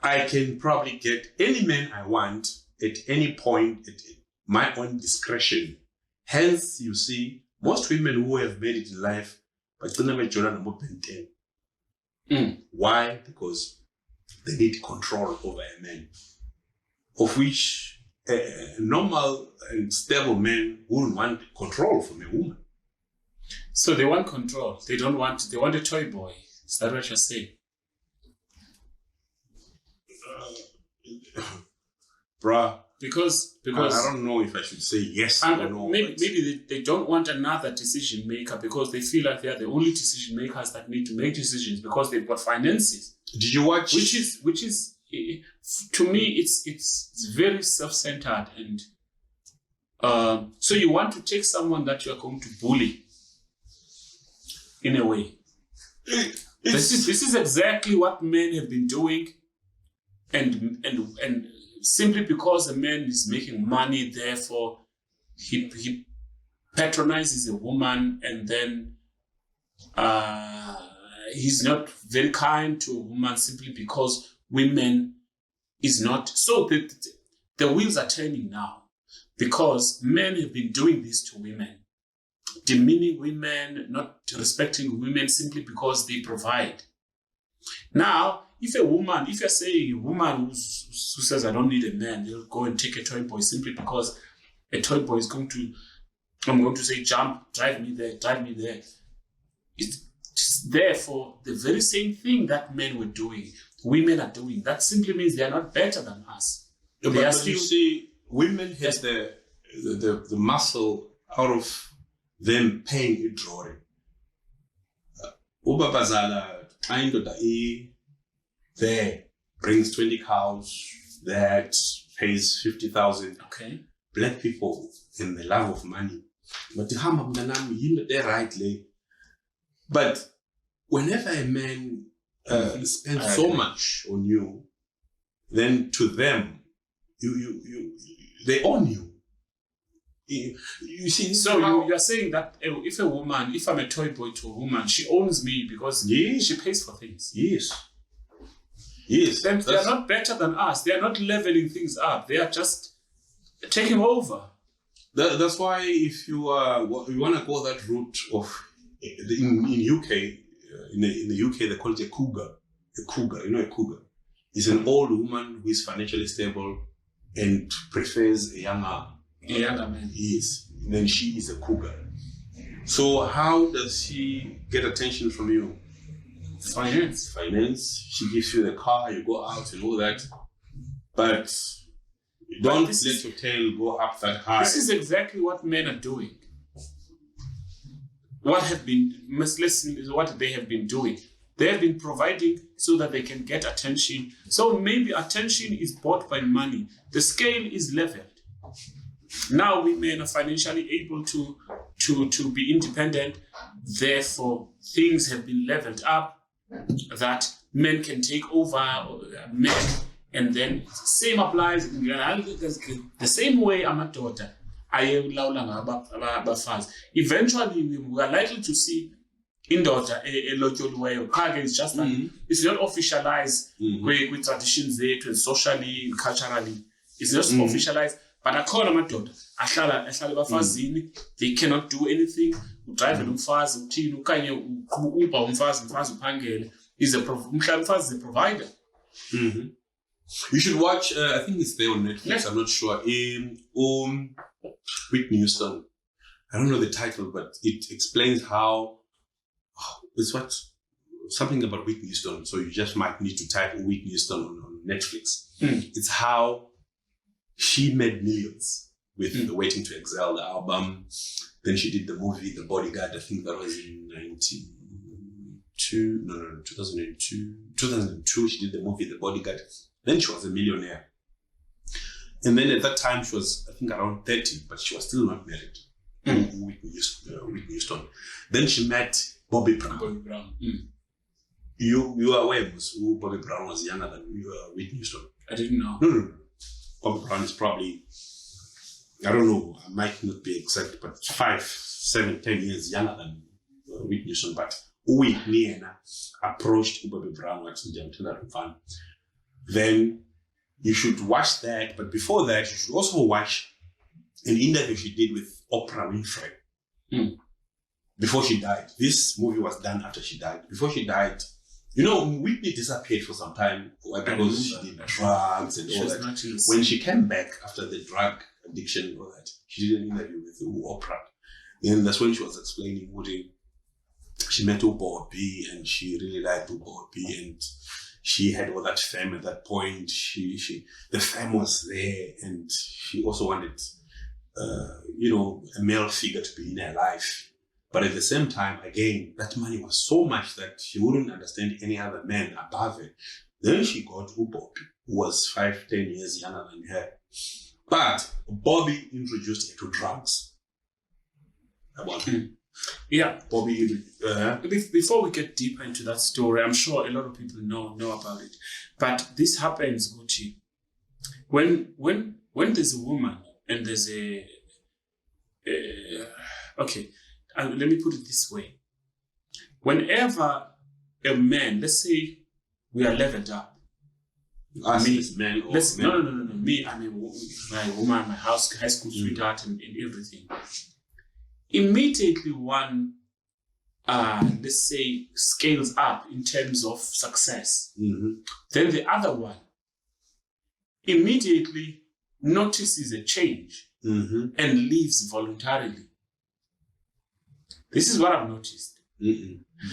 I can probably get any man I want at any point at my own discretion. Hence, you see, most women who have made it in life, but don't have Jordan and Why? Because they need control over a man, of which a normal and stable man wouldn't want control from a woman. So they want control. They want a toy boy. Is that what you're saying? Bruh. Because I don't know if I should say yes or no. Maybe they don't want another decision maker because they feel like they are the only decision makers that need to make decisions because they've got finances. Did you watch? Which is to me it's very self-centered and so you want to take someone that you are going to bully in a way. This is exactly what men have been doing, and simply because a man is making money, therefore he patronizes a woman, and then he's not very kind to a woman simply because women is not. So the wheels are turning now because men have been doing this to women, demeaning women, not respecting women simply because they provide. Now, if you're saying a woman who says, I don't need a man, they'll go and take a toy boy simply because a toy boy is I'm going to say, jump, drive me there. It's therefore the very same thing that men were doing, women are doing. That simply means they are not better than us. But you see, women have the muscle out of them paying a drawing. Ubabazala, there brings 20 cows, that pays 50,000. Okay. Black people in the love of money. But they're rightly. But whenever a man spends so much on you, then to them, they own you. You see, so you're saying that if I'm a toy boy to a woman, she owns me because she pays for things. Yes. Then they are not better than us. They are not leveling things up. They are just taking over. That's why if you want to go that route of in UK, in the UK they call it a cougar. A cougar, a cougar is an old woman who is financially stable and prefers a younger man. Yes. Then she is a cougar. So how does she get attention from you? Finance. She gives you the car, you go out and all that. But don't let your tail go up that high. This is exactly what men are doing. What they have been doing. They have been providing so that they can get attention. So maybe attention is bought by money. The scale is leveled. Now women are financially able to be independent. Therefore, things have been leveled up that men can take over men, and then same applies. The same way amadoda ayelawula ngabafazi. Eventually, we are likely to see indoda elotyoliweyo. It's just that it's not officialized with traditions there, and socially and culturally. It's not officialized. But akhona amadoda ahlala bafazini, they cannot do anything. Udrive umfazi uthini ukanye uqhuba umfazi uphangele. Umfazi is a provider. You should watch, I think it's there on Netflix, I'm not sure, Whitney Houston. I don't know the title, but it explains how, it's something about Whitney Houston, so you just might need to type Whitney Houston on Netflix. It's how she made millions with the Waiting to Exhale, the album. Then she did the movie, The Bodyguard, I think that was in 2002. 2002, she did the movie, The Bodyguard. Then she was a millionaire. And then at that time, she was, I think, around 30, but she was still not married. Whitney Houston. Then she met Bobby Brown. You are aware who Bobby Brown was younger than Whitney Houston? I didn't know. No. Bobby Brown is probably, I don't know, I might not be exact, but 5, 7, 10 years younger than Whitney Houston. But Whitney approached Bobby Brown at then you should watch that. But before that, you should also watch an interview she did with Oprah Winfrey before she died. This movie was done after she died. Before she died, Whitney disappeared for some time because she did drugs and all that. When she came back after the drug addiction and all that, she did an interview with Oprah. And that's when she was explaining what she met Bobby and she really liked Bobby and she had all that fame at that point. The fame was there and she also wanted, a male figure to be in her life. But at the same time, again, that money was so much that she wouldn't understand any other man above it. Then she got Bobby, who was 5, 10 years younger than her. But Bobby introduced her to drugs. Yeah. Bobby. Before we get deeper into that story, I'm sure a lot of people know about it. But this happens, Gucci, when there's a woman and there's let me put it this way. Whenever a man, let's say we are leveled up. Me, I'm a woman, my high school sweetheart and everything. Immediately one, let's say, scales up in terms of success. Then the other one immediately notices a change and leaves voluntarily. This is what I've noticed.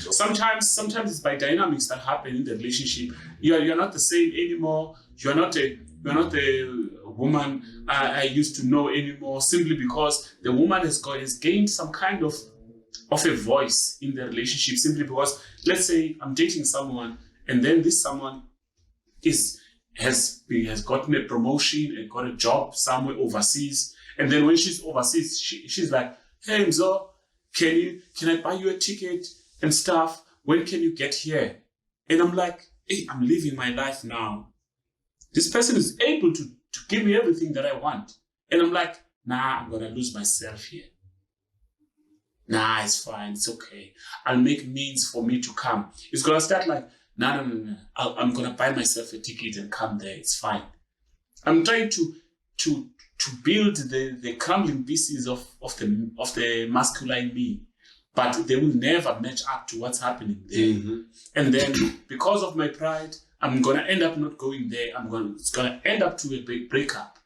Sometimes it's by dynamics that happen in the relationship. You're not the same anymore. You're not a woman I used to know anymore, simply because the woman has gained some kind of a voice in the relationship, simply because, let's say I'm dating someone and then this someone has gotten a promotion and got a job somewhere overseas, and then when she's overseas, she's like, "Hey Mzo, can I buy you a ticket and stuff? When can you get here?" And I'm like, "Hey, I'm living my life now. This person is able to give me everything that I want." And I'm like, "Nah, I'm gonna lose myself here. Nah, it's fine, it's okay. I'll make means for me to come." It's gonna start like, no. I'm gonna buy myself a ticket and come there. It's fine. I'm trying to build the crumbling pieces of the masculine me, but they will never match up to what's happening there. And then because of my pride, I'm gonna end up not going there. It's gonna end up to a big breakup.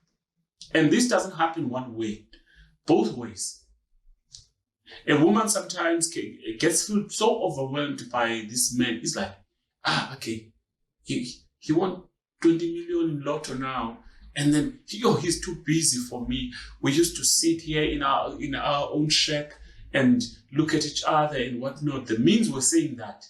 And this doesn't happen one way, both ways. A woman sometimes gets so overwhelmed by this man. It's like, okay, he won 20 million in lotto now, and then he's too busy for me. We used to sit here in our own shack and look at each other and whatnot. The means were saying that,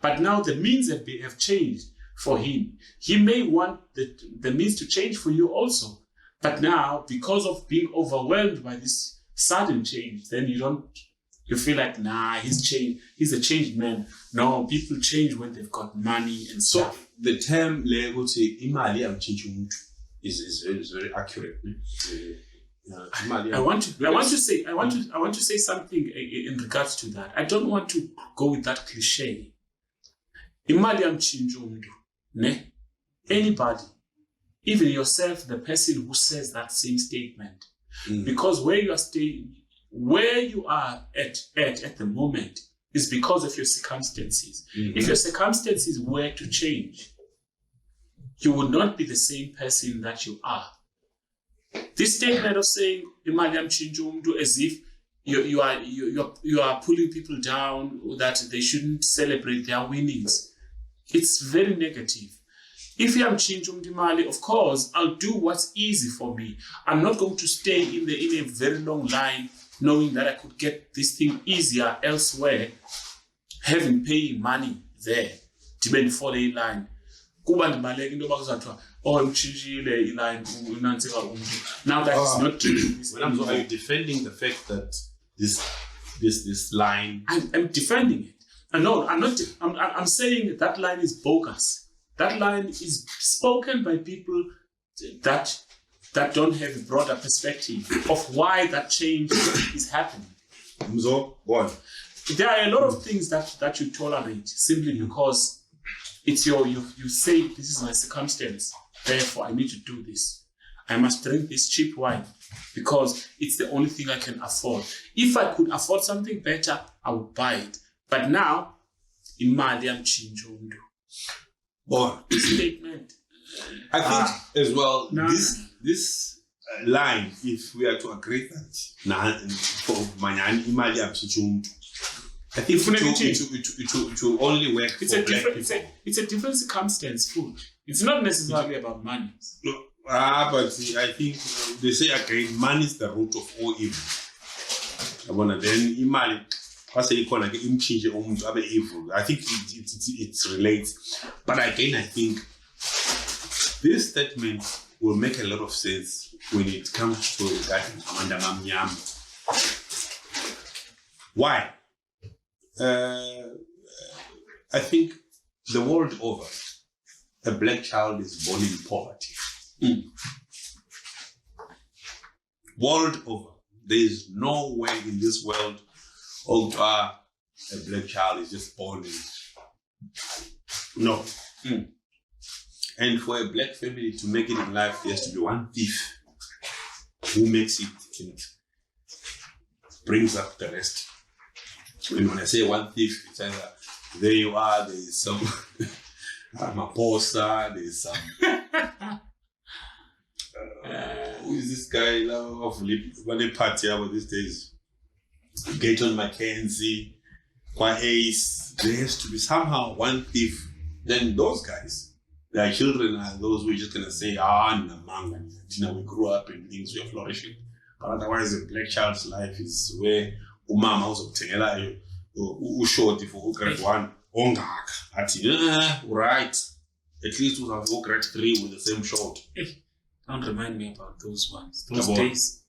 but now the means have changed for him. He may want the means to change for you also, But now, because of being overwhelmed by this sudden change, then you feel like, nah, he's changed. He's a changed man. No, people change when they've got money and so stuff. the term imali yamtshintsha umuntu is very accurate. I want to say something in regards to that. I don't want to go with that cliche. Imali yamtshintsha umuntu, ne? Anybody, even yourself, the person who says that same statement, because where you are at the moment is because of your circumstances. If your circumstances were to change, you would not be the same person that you are. This statement of saying imali yamtshintsha umuntu as if you are pulling people down, or that they shouldn't celebrate their winnings, it's very negative. If I'm changing imali, of course, I'll do what's easy for me. I'm not going to stay in a very long line, knowing that I could get this thing easier elsewhere, having paying money there. Depending for the line. Now that is not true. Are you defending the fact that this line? I'm defending it. No, I'm not. I'm saying that line is bogus. That line is spoken by people that don't have a broader perspective of why that change is happening. So, what? There are a lot of things that you tolerate simply because it's you say this is my circumstance, therefore I need to do this. I must drink this cheap wine because it's the only thing I can afford. If I could afford something better, I would buy it. But now, imali yamtshintsha umuntu. Statement. I think as well, this line, if we are to agree that for manyani imali yamtshintsha umuntu, I think it will only work for black people. It's a different circumstance, food. It's not necessarily about money. No, but I think they say again, money is the root of all evil. Then imali, I think it relates. But again, I think this statement will make a lot of sense when it comes to regarding Amanda Mamnyam. Why? I think the world over, a black child is born in poverty. World over, there is no way in this world a black child is just born in. No. And for a black family to make it in life, there has to be one thief who makes it and brings up the rest. And when I say one thief, it's either there you are, there is some Maposa, there is some who is this guy now of Valley Party about these days? Gayton Mackenzie, Kwa Ace. There has to be somehow one thief. Then those guys, their children are those who are just gonna say, we grew up and things were flourishing. But otherwise, a black child's life is where umama uzokutengela ushoti for grade 1 ongaka athi right, at least we have grade 3 with the same short. Don't remind me about those ones, those days.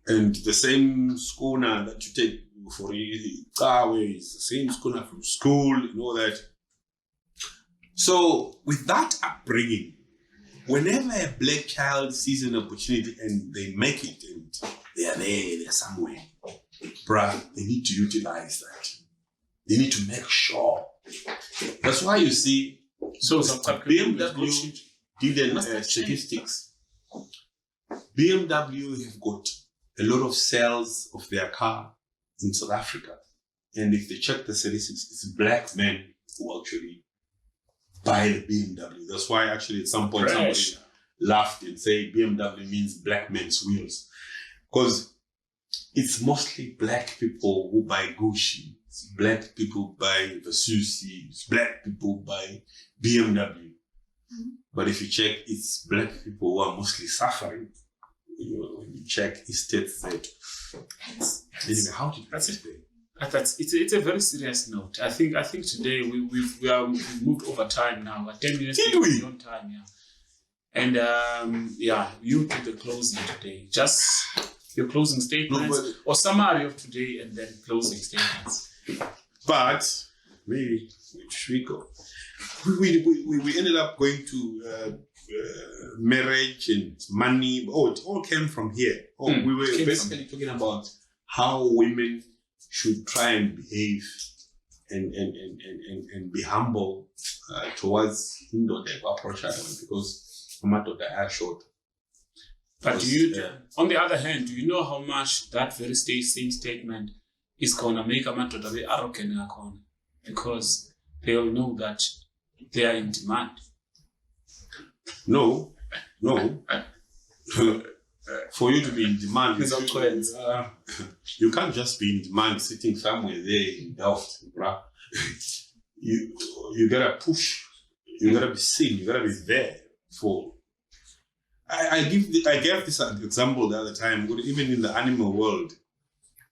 And the same schooner that you take for Kawe is the same schooner from school and all that. So with that upbringing, whenever a black child sees an opportunity and they make it and they are there, they're somewhere, bruh, they need to utilize that. They need to make sure. That's why you see, so BMW did statistics. BMW have got a lot of sales of their car in South Africa. And if they check the statistics, it's black men who actually buy the BMW. That's why actually at some point somebody laughed and said BMW means black men's wheels. Because it's mostly black people who buy Gucci. It's black people buy Versusi. It's black people buy BMW. But if you check, it's black people who are mostly suffering. When you check, it states that. Anyway, how did that's it? It's a very serious note. I think today we've moved over time now. 10 minutes beyond time. Yeah. And you do the closing today. Just your closing statements or summary of today and then closing statements. But maybe should we go? We ended up going to marriage and money. Oh, it all came from here. Oh, we were basically talking about how women should try and behave and be humble towards approach because they are short. But on the other hand, do you know how much that very same statement is gonna make amadoda be arrogant akhona? Because they all know that they are in demand. No. For you to be in demand, you can't just be in demand sitting somewhere there in Delft, bruh. You gotta push. You gotta be seen. You gotta be there for. I gave this example the other time. Even in the animal world,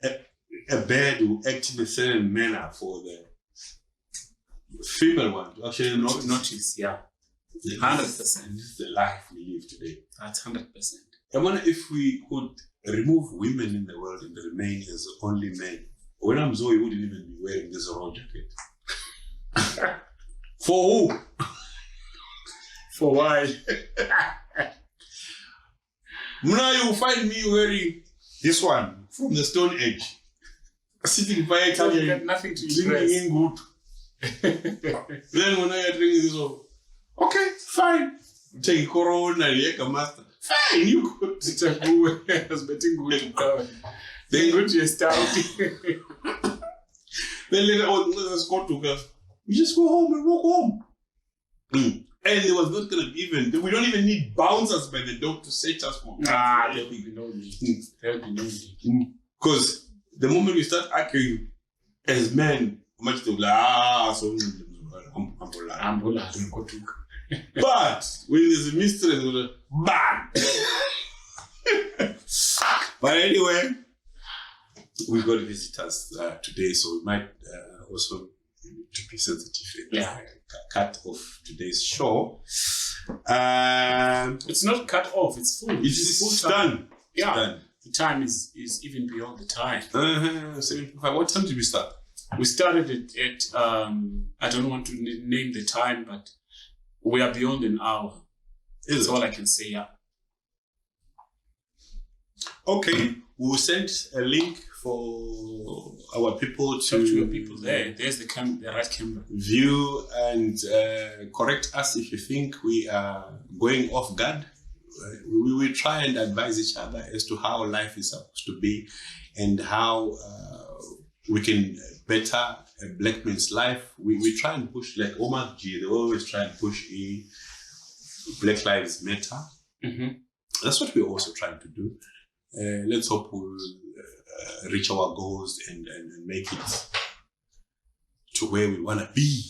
a bird will act in a certain manner for the female one to actually notice. Yeah, 100%. This is the life we live today. That's 100%. I wonder if we could remove women in the world and remain as only men. When I'm Zoe, wouldn't even be wearing this raw jacket. For who? For why? Now you find me wearing this one from the Stone Age. Sitting by a table, got nothing to drinking in good. Then when I drink this one, okay, fine. Take Corona, master. Fine, you could. I was betting good. Then go to your stout. Then later on, let's go to us. We just go home and walk home. And there was not going to even, we don't even need bouncers by the dog to set us for. There will be no need. There will be no need. Because the moment we start arguing as men, much to so but when there's a mistress, bang! But anyway, we got visitors today, so we might also to be sensitive. Yeah. Cut off today's show. It's not cut off, it's full. It's done. Yeah. It's done. The time is even beyond the time. 7:55. What time did we start? We started it at, I don't want to name the time, but we are beyond an hour. That's all I can say, yeah. Okay, we'll send a link for our people to talk to your people there. There's the right camera. View and correct us if you think we are going off guard. We will try and advise each other as to how life is supposed to be and how we can better a black man's life. We try and push, like Omar G, they always try and push Black Lives Matter. Mm-hmm. That's what we're also trying to do. Let's hope we'll reach our goals and make it to where we want to be.